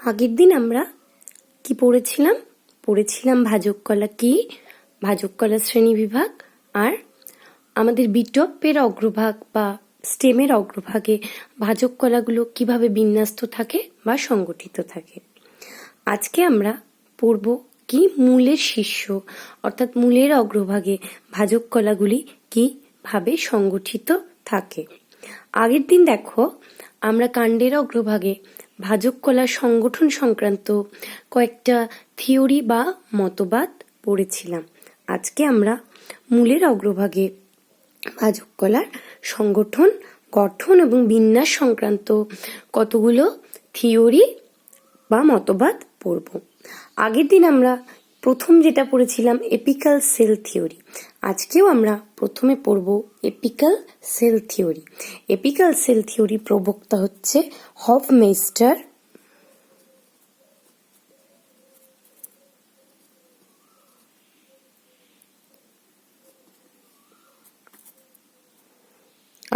আগের দিন আমরা কি পড়েছিলাম ভাজক কলা কি, ভাজক কলা শ্রেণী বিভাগ, আর আমাদের বিটপের অগ্রভাগ বা স্টেমের অগ্রভাগে ভাজক কলাগুলো কিভাবে বিন্যস্ত থাকে বা সংগঠিত থাকে। আজকে আমরা পড়ব কি মূলের শীর্ষ অর্থাৎ মূলের অগ্রভাগে ভাজক কলাগুলি কিভাবে সংগঠিত থাকে। আগের দিন দেখো আমরা কাণ্ডের অগ্রভাগে ভাজক কলার সংগঠন সংক্রান্ত কয়েকটা থিওরি বা মতবাদ পড়েছিলাম। আজকে আমরা মূলের অগ্রভাগে ভাজক কলার সংগঠন, গঠন এবং বিন্যাস সংক্রান্ত কতগুলো থিওরি বা মতবাদ পড়ব। আগের দিন আমরা প্রথম যেটা পড়েছিলাম এপিক্যাল সেল থিওরি। আজকেও আমরা প্রথমে পড়ব apical cell theory. Apical cell theory প্রবক্তা হচ্ছে হফমেস্টার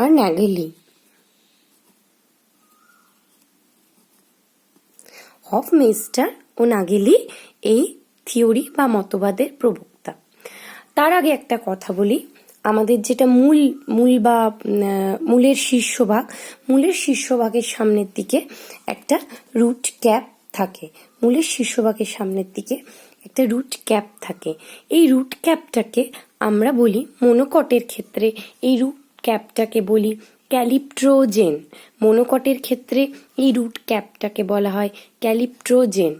আর ন্যাগেলি। হফমেস্টার ও ন্যাগেলি এই থিওরি বা মতবাদের প্রবক্তা। তার আগে একটা কথা বলি, আমাদের যেটা মূল বা মূলের শীর্ষভাগের সামনের দিকে একটা রুট ক্যাপ থাকে। মূলের শীর্ষভাগের সামনের দিকে একটা রুট ক্যাপ থাকে। এই রুট ক্যাপটাকে আমরা বলি মনোকটের ক্ষেত্রে এই রুট ক্যাপটাকে বলি ক্যালিপ্ট্রোজেন। মনোকটের ক্ষেত্রে এই রুট ক্যাপটাকে বলা হয় ক্যালিপ্ট্রোজেন।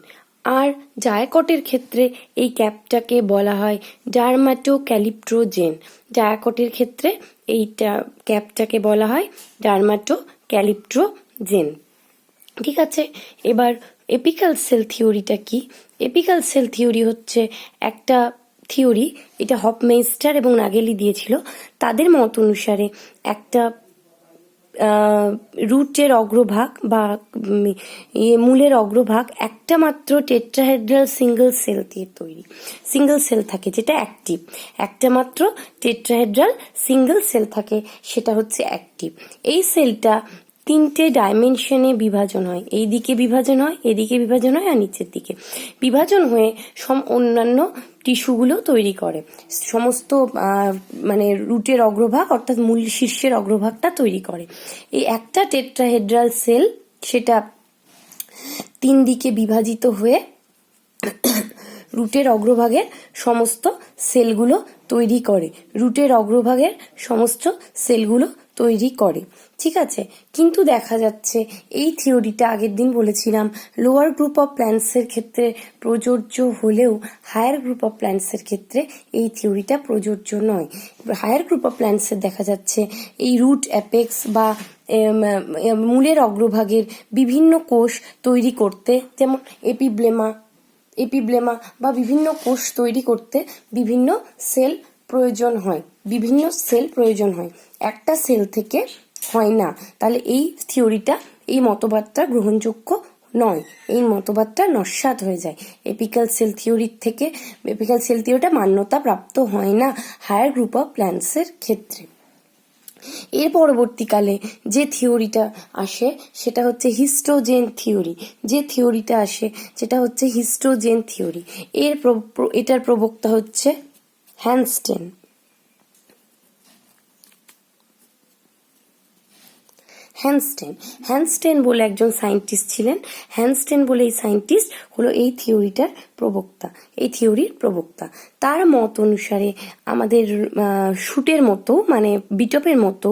আর জায়কটের ক্ষেত্রে এই ক্যাপটাকে বলা হয় ডার্মাটোক্যালিপ্ট্রোজেন। জায়কটের ক্ষেত্রে এইটা ক্যাপটাকে বলা হয় ডার্মাটোক্যালিপ্ট্রোজেন। ঠিক আছে, এবার এপিক্যাল সেল থিওরিটা কি? এপিক্যাল সেল থিওরি হচ্ছে একটা থিওরি, এটা হফমেস্টার এবং ন্যাগেলি দিয়েছিল। তাদের মত অনুসারে একটা রুটের অগ্রভাগ বা মূলের অগ্রভাগ একটা মাত্র টেট্রাহেড্রাল সিঙ্গেল সেল দিয়ে তৈরি। সিঙ্গেল সেল থাকে যেটা অ্যাক্টিভ, একটা মাত্র টেট্রাহেড্রাল সিঙ্গেল সেল থাকে, সেটা হচ্ছে অ্যাক্টিভ। এই সেলটা তিনটে ডাইমেনশনে বিভাজন হয়, এই দিকে বিভাজন হয়, এদিকে বিভাজন হয়, আর নিচের দিকে বিভাজন হয়ে অন্যান্য টিস্যুগুলো তৈরি করে। সমস্ত মানে রুটের অগ্রভাগ অর্থাৎ মূল শীর্ষের অগ্রভাগটা তৈরি করে। এই একটা টেট্রাহেড্রাল সেল সেটা তিন দিকে বিভাজিত হয়ে রুটের অগ্রভাগের সমস্ত সেলগুলো তৈরি করে। রুটের অগ্রভাগের সমস্ত সেলগুলো তৈরি করে। ঠিক আছে, কিন্তু দেখা যাচ্ছে এই থিওরিটা আগের দিন বলেছিলাম লোয়ার গ্রুপ অফ প্ল্যান্টসের ক্ষেত্রে প্রযোজ্য হলেও হায়ার গ্রুপ অফ প্ল্যান্টসের ক্ষেত্রে এই থিওরিটা প্রযোজ্য নয়। হায়ার গ্রুপ অফ প্ল্যান্টসের দেখা যাচ্ছে এই রুট অ্যাপেক্স বা মূলের অগ্রভাগের বিভিন্ন কোষ তৈরি করতে, যেমন এপিব্লেমা বা বিভিন্ন কোষ তৈরি করতে বিভিন্ন সেল প্রয়োজন হয়, একটা সেল থেকে হয় না। তাহলে এই থিওরিটা, এই মতবাদটা গ্রহণযোগ্য নয়, এই মতবাদটা নস্যাৎ হয়ে যায়। এপিক্যাল সেল থিওরিটা মান্যতা প্রাপ্ত হয় না হায়ার গ্রুপ অফ প্ল্যান্টসের ক্ষেত্রে। এর পরবর্তীকালে যে থিওরিটা আসে সেটা হচ্ছে হিস্টোজেন থিওরি। এটার প্রবক্তা হচ্ছে হ্যানস্টেন বলে একজন সায়েন্টিস্ট ছিলেন। হ্যানস্টেন বলে এই সায়েন্টিস্ট হলো এই থিওরির প্রবক্তা। তার মত অনুসারে আমাদের শুটের মতো মানে বিটপের মতো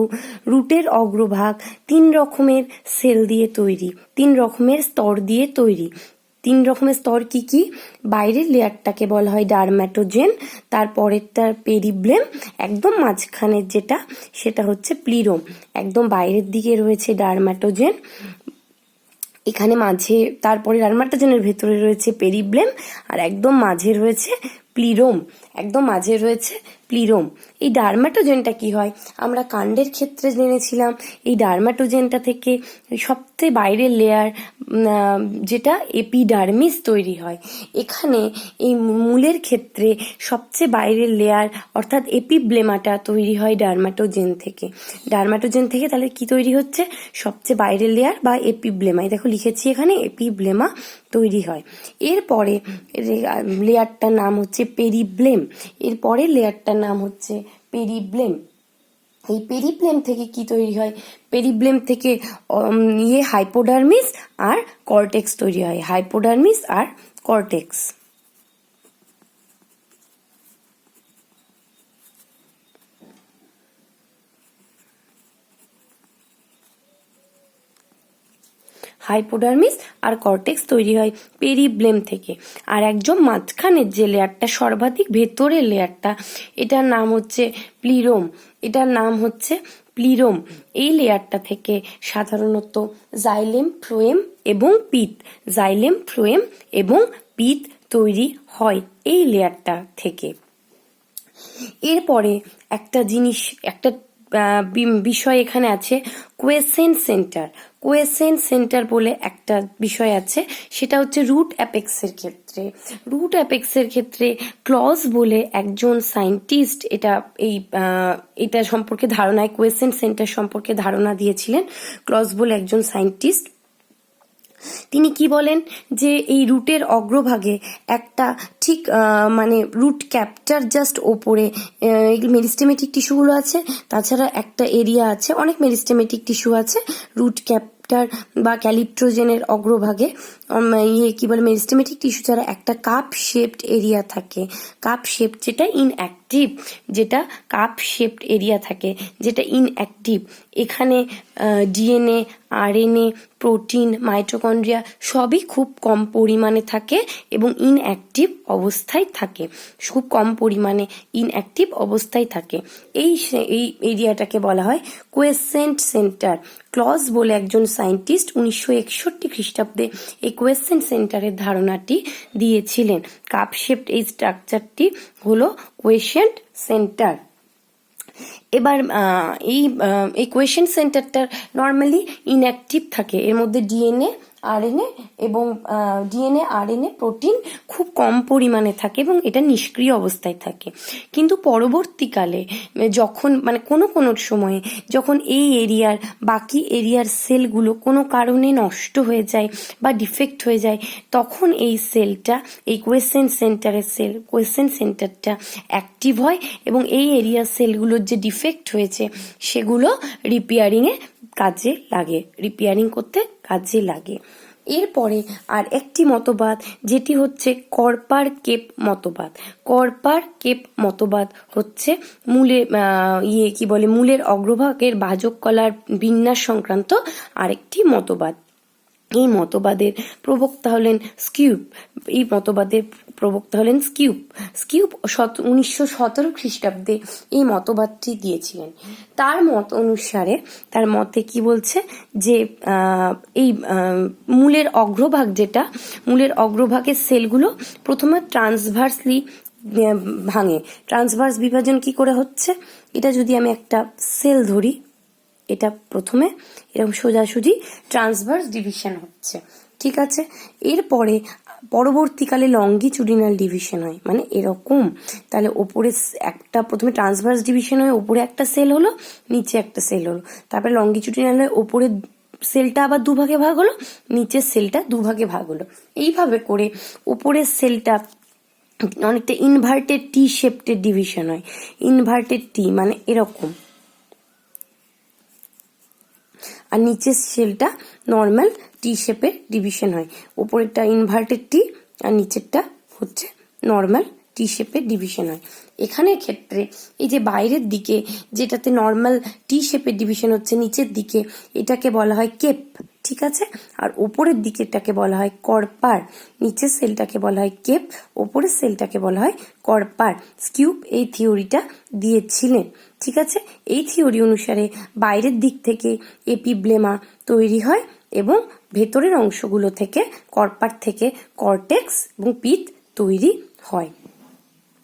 রুটের অগ্রভাগ তিন রকমের সেল দিয়ে তৈরি, তিন রকমের স্তর দিয়ে তৈরি। তিন রকমের স্তর কি কি? বাইরের লেয়ারটাকে বলা হয় ডার্ম্যাটোজেন, তারপরেরটা পেরিব্লেম, একদম মাঝখানের যেটা সেটা হচ্ছে প্লিরোম। একদম বাইরের দিকে রয়েছে ডার্ম্যাটোজেন, এখানে মাঝে, তারপরে ডার্ম্যাটোজেনের ভেতরে রয়েছে পেরিব্লেম, আর একদম মাঝে রয়েছে প্লিরোম। এই ডার্ম্যাটোজেনটা কি হয় আমরা কাণ্ডের ক্ষেত্রে জেনেছিলাম। এই ডার্ম্যাটোজেনটা থেকে সবচেয়ে বাইরের লেয়ার যেটা এপিডার্মিস তৈরি হয়। এখানে এই মূলের ক্ষেত্রে সবচেয়ে বাইরের লেয়ার অর্থাৎ এপিব্লেমাটা তৈরি হয় ডার্ম্যাটোজেন থেকে। তাহলে কি তৈরি হচ্ছে? সবচেয়ে বাইরের লেয়ার বা এপিব্লেমা। দেখো লিখেছি এখানে এপিব্লেমা তৈরি হয়। এরপরে লেয়ারটার নাম হচ্ছে পেরিব্লেম। এরপরে লেয়ারটার নাম হচ্ছে পেরিব্লেম। এই পেরিব্লেম থেকে কি তৈরি হয়? পেরিব্লেম থেকে হাইপোডার্মিস আর কর্টেক্স তৈরি হয়। হাইপোডার্মিস আর কর্টেক্স। হাইপোডার্মিস আর কর্টেক্স তৈরি হয় পেরিব্লেম থেকে। আর একদম মাঝখানের যে লেয়ারটা, সর্বাধিক ভেতরের লেয়ারটা, এটার নাম হচ্ছে প্লিরোম। এটার নাম হচ্ছে প্লিরোম। এই লেয়ারটা থেকে সাধারণত জাইলেম, ফ্লোয়েম এবং পিত, জাইলেম, ফ্লোয়েম এবং পিত তৈরি হয় এই লেয়ারটা থেকে। এরপরে একটা জিনিস, একটা বিষয় এখানে আছে, কোয়েসেন্ট সেন্টার। কোয়েসেন্ট সেন্টার বলে একটা বিষয় আছে, সেটা হচ্ছে রুট অ্যাপেক্সের ক্ষেত্রে। রুট অ্যাপেক্সের ক্ষেত্রে ক্লজ বলে একজন সায়েন্টিস্ট এটা সম্পর্কে ধারণায়, কোয়েসেন্ট সেন্টার সম্পর্কে ধারণা দিয়েছিলেন ক্লজ বলে একজন সায়েন্টিস্ট। তিনি কি বলেন যে এই রুটের অগ্রভাগে একটা ঠিক মানে রুট ক্যাপটার জাস্ট ওপরে মেরিস্টেমেটিক টিস্যুগুলো আছে, তাছাড়া একটা এরিয়া আছে, অনেক মেরিস্টেমেটিক টিস্যু আছে রুট ক্যাপটার বা ক্যালিপ্ট্রোজেনের অগ্রভাগে। কি বলে, মেরিস্টেমেটিক টিস্যু ছাড়া একটা কাপ শেপড এরিয়া থাকে। কাপ শেপ যেটা ইনঅ্যাক্টিভ, যেটা কাপ শেপড এরিয়া থাকে, যেটা ইনঅ্যাক্টিভ। এখানে ডিএনএ, আরএনএ, প্রোটিন, মাইটোকন্ড্রিয়া সবই খুব কম পরিমাণে থাকে এবং ইনঅ্যাক্টিভ অবস্থায় থাকে, খুব কম পরিমাণে ইনঅ্যাক্টিভ অবস্থায় থাকে। এই এরিয়াটাকে বলা হয় কোয়েসেন্ট সেন্টার। ক্লজ বলে একজন সায়েন্টিস্ট 1961 খ্রিস্টাব্দে এই কোয়েসেন্ট সেন্টারের ধারণাটি দিয়েছিলেন। কাপ শেপড এই স্ট্রাকচারটি হলো কোয়েসেন্ট সেন্টার। এবার এই কোয়েসেন্ট সেন্টারটা নর্মালি ইনঅ্যাক্টিভ থাকে। এর মধ্যে ডিএনএ, আরএনএ এবং প্রোটিন খুব কম পরিমাণে থাকে এবং এটা নিষ্ক্রিয় অবস্থায় থাকে। কিন্তু পরবর্তীকালে যখন কোনো সময়ে যখন এই এরিয়ার বাকি এরিয়ার সেলগুলো কোনো কারণে নষ্ট হয়ে যায় বা ডিফেক্ট হয়ে যায়, তখন এই সেলটা, এই কোয়েসেন্ট সেন্টারটা অ্যাক্টিভ হয় এবং এই এরিয়ার সেলগুলোর যে ডিফেক্ট হয়েছে সেগুলো রিপেয়ারিং করতে কাজে লাগে। এরপরে আর একটি মতবাদ, যেটি হচ্ছে কর্পার কেপ মতবাদ। কর্পার কেপ মতবাদ হচ্ছে মূলের অগ্রভাগের ভাজক কলার বিন্যাস সংক্রান্ত আরেকটি মতবাদ। এই মতবাদের প্রবক্তা হলেন স্কিউপ। স্কিউপ 1917 খ্রিস্টাব্দে এই মতবাদটি দিয়েছিলেন। তার মতে কি বলছে যে এই মূলের অগ্রভাগের সেলগুলো প্রথমে ট্রান্সভার্সলি ভাঙে। ট্রান্সভার্স বিভাজন কি করে হচ্ছে? এটা যদি আমি একটা সেল ধরি, এটা প্রথমে এরকম সোজাসুজি ট্রান্সভার্স ডিভিশন হচ্ছে, ঠিক আছে। এরপরে পরবর্তীকালে লঙ্গিচুডিনাল ডিভিশন হয়, মানে এরকম। তাহলে ওপরে একটা প্রথমে ট্রান্সভার্স ডিভিশন হয়ে ওপরে একটা সেল হলো, নিচে একটা সেল হলো, তারপরে লঙ্গিচুডিনাল হয়ে ওপরে সেলটা আবার দুভাগে ভাগ হলো, নিচের সেলটা দুভাগে ভাগ হলো। এইভাবে করে ওপরের সেলটা অনেকটা ইনভার্টেড টি শেপটের ডিভিশন হয়। ইনভার্টেড টি মানে এরকম, আর নিচের সেলটা নর্মাল টি শেপের ডিভিশন হয়। উপরেরটা ইনভার্টেড টি আর নিচেরটা হচ্ছে নর্মাল টি শেপের ডিভিশন হয়। এখানের ক্ষেত্রে এই যে বাইরের দিকে যেটাতে নর্মাল টি শেপের ডিভিশন হচ্ছে নিচের দিকে, এটাকে বলা হয় কেপ, ঠিক আছে। আর উপরের দিকেরটাকে বলা হয় কর্পার। নিচের সেলটাকে বলা হয় কেপ, উপরের সেলটাকে বলা হয় কর্পার। স্কিউপ এই থিওরিটা দিয়েছিলেন, ঠিক আছে। এই থিওরি অনুসারে বাইরের দিক থেকে এপিব্লেমা তৈরি হয় এবং ভেতরের অংশগুলো থেকে, কর্পার থেকে কর্টেক্স এবং পিত তৈরি হয়।